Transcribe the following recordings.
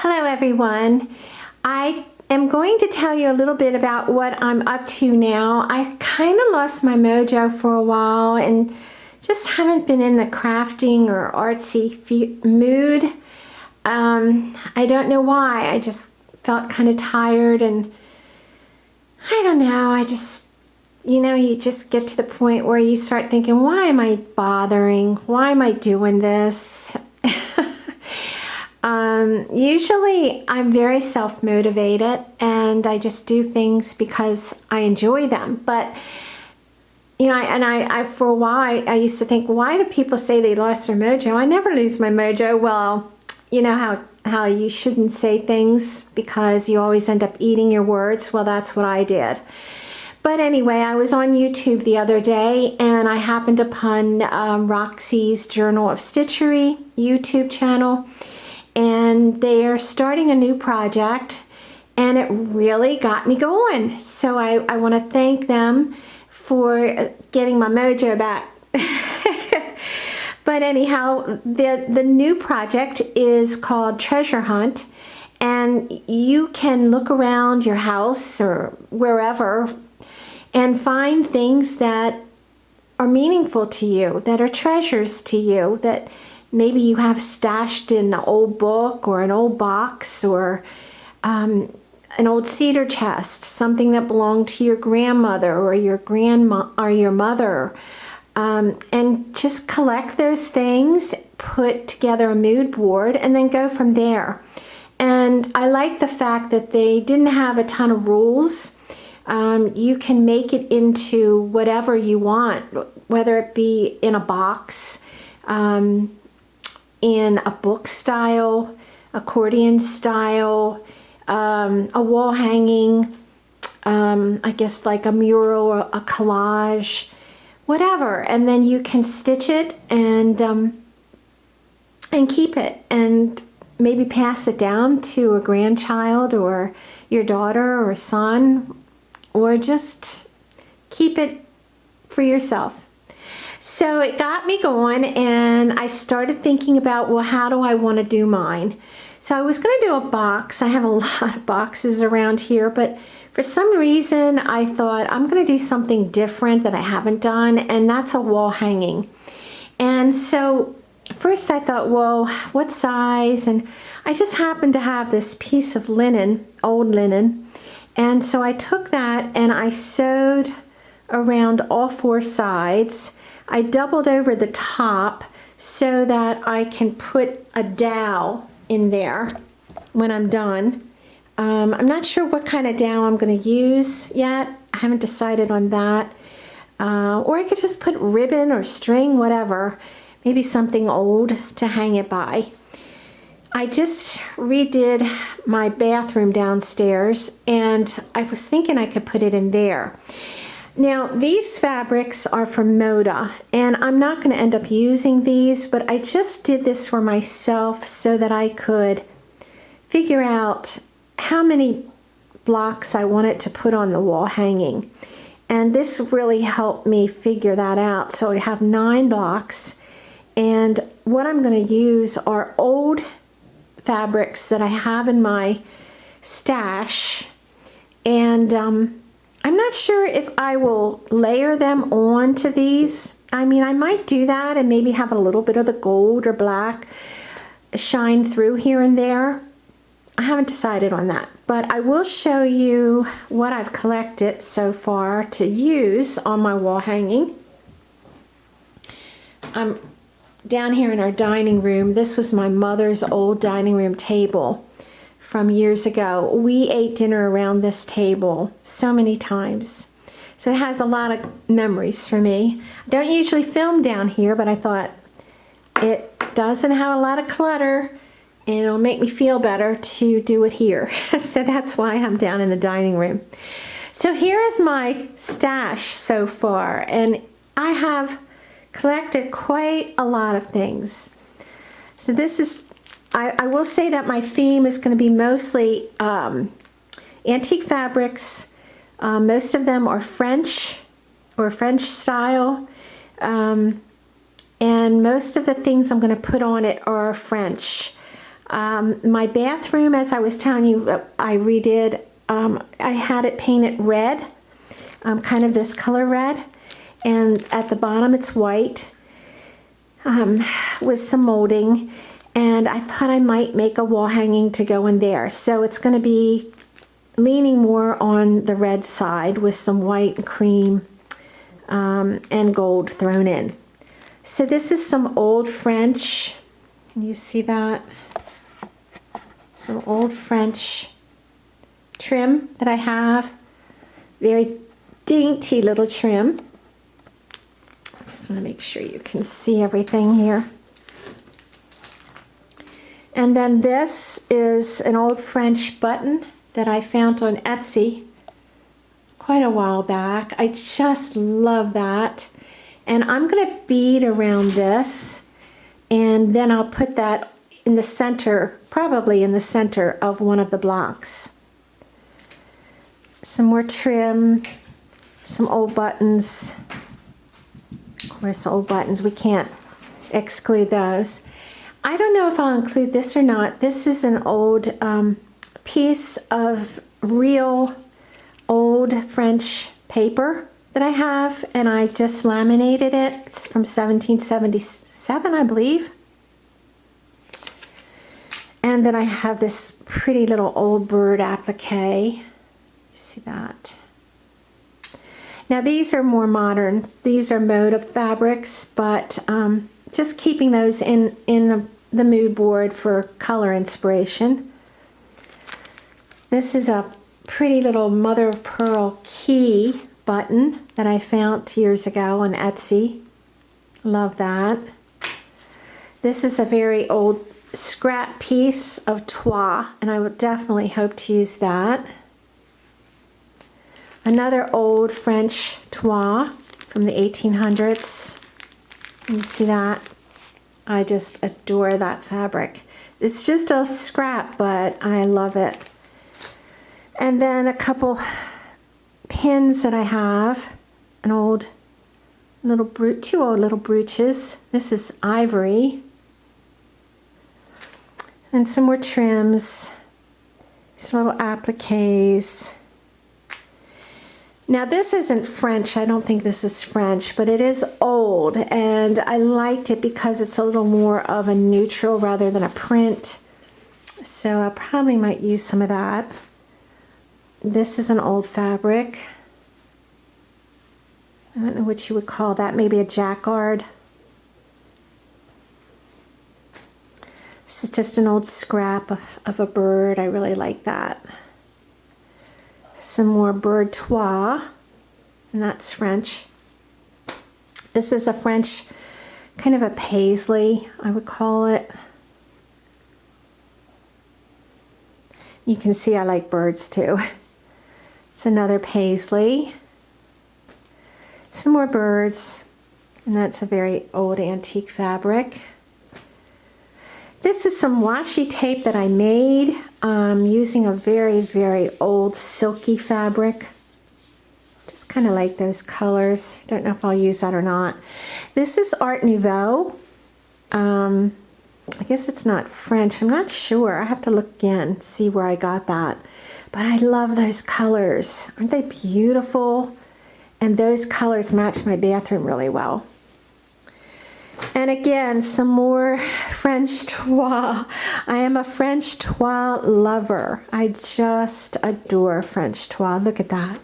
Hello everyone. I am going to tell you a little bit about what I'm up to now. I kind of lost my mojo for a while and just haven't been in the crafting or artsy mood. I don't know why. I just felt kind of tired and I don't know. I just, you just get to the point where you start thinking, why am I bothering? Why am I doing this? Usually I'm very self-motivated and I just do things because I enjoy them. But, I for a while, I used to think, why do people say they lost their mojo? I never lose my mojo. Well, you know how you shouldn't say things because you always end up eating your words. Well, that's what I did. But anyway, I was on YouTube the other day and I happened upon Roxy's Journal of Stitchery YouTube channel. And they are starting a new project and it really got me going. So I want to thank them for getting my mojo back. But anyhow, the new project is called Treasure Hunt, and you can look around your house or wherever and find things that are meaningful to you, that are treasures to you, that maybe you have stashed in an old book or an old box or an old cedar chest, something that belonged to your grandmother or your grandma or your mother. And just collect those things, put together a mood board, and then go from there. And I like the fact that they didn't have a ton of rules. You can make it into whatever you want, whether it be in a box, in a book style, accordion style, a wall hanging, I guess like a mural or a collage, whatever. And then you can stitch it and keep it and maybe pass it down to a grandchild or your daughter or son, or just keep it for yourself. So it got me going and I started thinking about, well, how do I want to do mine? So I was going to do a box. I have a lot of boxes around here, but for some reason I thought I'm going to do something different that I haven't done, and that's a wall hanging. And so first I thought, well, what size? And I just happened to have this piece of linen, old linen, and so I took that and I sewed around all four sides. I doubled over the top so that I can put a dowel in there when I'm done. I'm not sure what kind of dowel I'm going to use yet. I haven't decided on that. Or I could just put ribbon or string, whatever. Maybe something old to hang it by. I just redid my bathroom downstairs and I was thinking I could put it in there. Now, these fabrics are from Moda, and I'm not going to end up using these, but I just did this for myself so that I could figure out how many blocks I wanted to put on the wall hanging. And this really helped me figure that out. So I have 9 blocks, and what I'm going to use are old fabrics that I have in my stash, and I'm not sure if I will layer them on to these. I mean, I might do that and maybe have a little bit of the gold or black shine through here and there. I haven't decided on that, but I will show you what I've collected so far to use on my wall hanging. I'm down here in our dining room. This was my mother's old dining room table from years ago. We ate dinner around this table so many times. So it has a lot of memories for me. I don't usually film down here, but I thought it doesn't have a lot of clutter and it'll make me feel better to do it here. So that's why I'm down in the dining room. So here is my stash so far, and I have collected quite a lot of things. So this is, I will say that my theme is going to be mostly antique fabrics. Most of them are French or French style. And most of the things I'm going to put on it are French. My bathroom, as I was telling you, I redid. I had it painted red, kind of this color red, and at the bottom it's white with some molding, and I thought I might make a wall hanging to go in there. So it's going to be leaning more on the red side with some white and cream and gold thrown in. So this is some old French. Can you see that? Some old French trim that I have. Very dainty little trim. I just want to make sure you can see everything here. And then this is an old French button that I found on Etsy quite a while back. I just love that. And I'm going to bead around this, and then I'll put that in the center, probably in the center of one of the blocks. Some more trim, some old buttons. Of course, old buttons, we can't exclude those. I don't know if I'll include this or not. This is an old piece of real old French paper that I have, and I just laminated it. It's from 1777, I believe. And then I have this pretty little old bird applique. You see that? Now these are more modern. These are motive fabrics, but just keeping those in the mood board for color inspiration. This is a pretty little mother of pearl key button that I found years ago on Etsy. Love that. This is a very old scrap piece of toile, and I would definitely hope to use that. Another old French toile from the 1800s. You see that? I just adore that fabric. It's just a scrap, but I love it. And then a couple pins that I have, two old little brooches. This is ivory. And some more trims, some little appliques. Now this isn't French, I don't think this is French, but it is old, and I liked it because it's a little more of a neutral rather than a print. So I probably might use some of that. This is an old fabric. I don't know what you would call that, maybe a jacquard. This is just an old scrap of a bird. I really like that. Some more bird toile, and that's French. This is a French, kind of a paisley, I would call it. You can see I like birds too. It's another paisley. Some more birds, and that's a very old antique fabric. This is some washi tape that I made using a very, very old silky fabric. Just kind of like those colors. Don't know if I'll use that or not. This is Art Nouveau. I guess it's not French. I'm not sure. I have to look again, see where I got that. But I love those colors. Aren't they beautiful? And those colors match my bathroom really well. And again, some more French toile. I am a French toile lover. I just adore French toile. Look at that.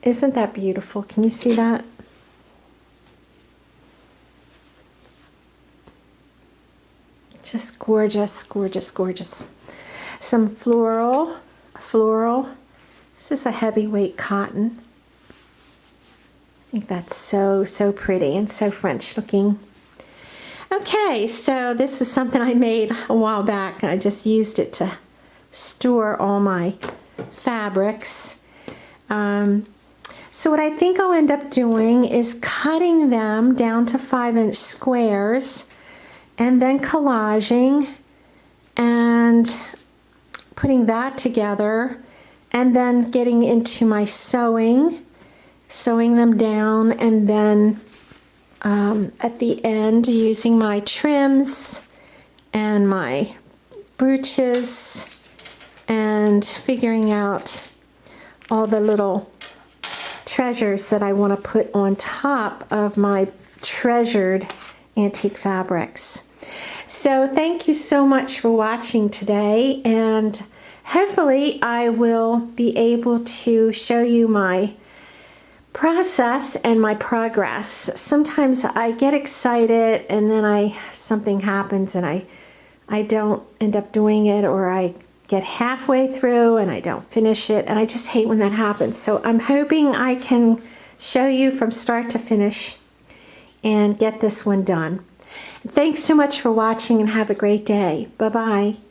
Isn't that beautiful? Can you see that? Just gorgeous, gorgeous, gorgeous. Some floral. This is a heavyweight cotton. I think that's so, so pretty and so French looking. Okay, so this is something I made a while back. I just used it to store all my fabrics. So what I think I'll end up doing is cutting them down to 5-inch squares and then collaging and putting that together, and then getting into my sewing them down, and then at the end using my trims and my brooches and figuring out all the little treasures that I want to put on top of my treasured antique fabrics. So thank you so much for watching today, and hopefully I will be able to show you my process and my progress. Sometimes I get excited and then something happens and I don't end up doing it, or I get halfway through and I don't finish it, and I just hate when that happens. So I'm hoping I can show you from start to finish and get this one done. Thanks so much for watching, and have a great day. Bye-bye.